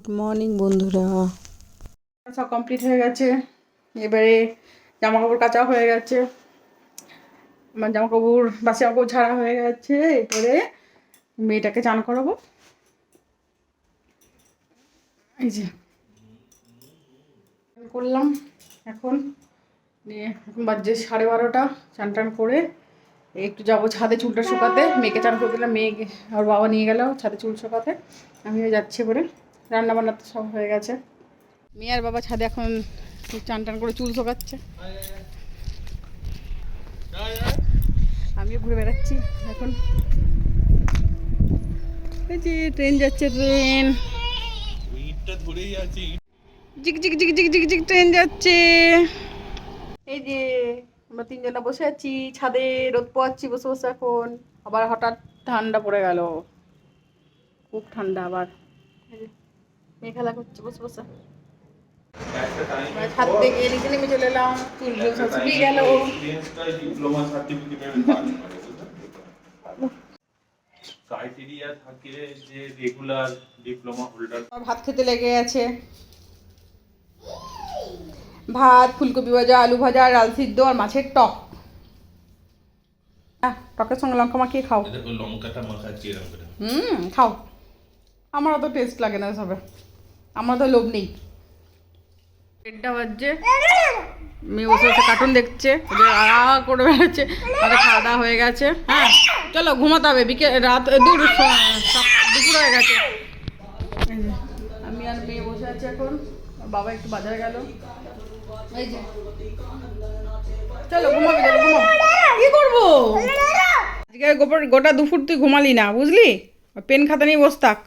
Good morning বন্ধুরা, সব complete হয়ে গেছে। এবারে জামা কাপড় কাচা হয়ে গেছে, আমার জামা কাপড় বাসি জামা কাপড় ঝাড়া হয়ে গেছে। এরপরে মেয়েটাকে চান করাবো। এই যে করলাম এখন বাজে 12:30। চান টান করে একটু যাবো ছাদে চুলটা শুকাতে। মেয়েকে চান করে দিলাম, মেয়ে ওর বাবা নিয়ে গেল ছাদে চুল শুকাতে। আমিও যাচ্ছি এবারে। রান্না বান্না তো সব হয়ে গেছে। মেয়ে আর বাবা ছাদে এখন চান টান করে চুল শুকাচ্ছে, আমিও ঘুরে বেড়াচ্ছি এখন। এই যে ট্রেন যাচ্ছে, ট্রেন জিক জিক জিক জিক জিক জিক ট্রেন যাচ্ছে। এই যে আমরা তিনজনা বসে আছি ছাদে, রোদ পোয়াচ্ছি বসে বসে এখন। আবার হঠাৎ ঠান্ডা পড়ে গেল, খুব ঠান্ডা। আবার মেয়ে খেলা করছে বসে বসে। ছাদ থেকে নিচে নেমে চলে এলাম, চুলগুলো সব শুকিয়ে গেল। ভাত খেতে লেগে গেছে। ভাত, ফুলকপি ভাজা, আলু ভাজা, ডাল সিদ্ধ আর মাছের টক। টকের সঙ্গে লঙ্কা মাখিয়ে খাও। খাও। আমার অত টেস্ট লাগে না সবে, আমার তো লোভ নেই। 1টা বাজছে, মেয়ে বসে বসে কার্টুন দেখছে, করে বেড়াচ্ছে। আমাদের খাওয়া দাওয়া হয়ে গেছে। হ্যাঁ চলো ঘুমাতে হবে, রাত দুপুর হয়ে গেছে। আমি আর মেয়ে বসে আছি এখন, বাবা একটু বাজারে গেল। এই যে চলো ঘুমাবে, চলো ঘুমাও। কি করবো আজকে? গোটা দুপুর তুই ঘুমালি না, বুঝলি? পেন খাতা নিয়ে বস থাক।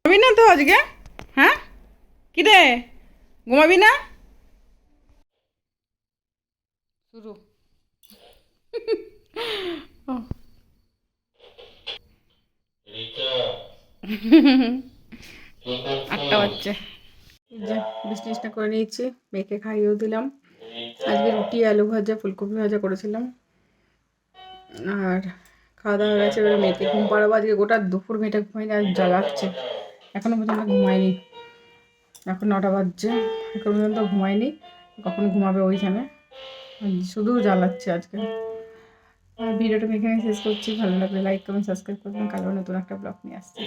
ঘুমাবি না তো আজকে? হ্যাঁ কি রে, ঘুমাবি না? শুরু 8টা বাজছে। যে বিছনা করে নিয়েছি, মেয়েকে খাইয়েও দিলাম। আজকে রুটি, আলু ভাজা, ফুলকপি ভাজা করেছিলাম। আর খাওয়া দাওয়া হয়ে গেছে। এবারে মেয়েকে ঘুম পাড়াবো। আজকে গোটা দুপুর মেয়েটা ঘুমায়নি, আর জ্বালাচ্ছে এখনো পর্যন্ত ঘুমায়নি। এখন 9টা বাজছে, এখন পর্যন্ত ঘুমায়নি। কখন ঘুমাবে ওইখানে, শুধু জ্বালাচ্ছে আজকে। আর ভিডিওটা এখানে শেষ করছি। ভালো লাগলে লাইক কমেন্ট সাবস্ক্রাইব করবেন। কালও নতুন একটা ব্লগ নিয়ে আসছি।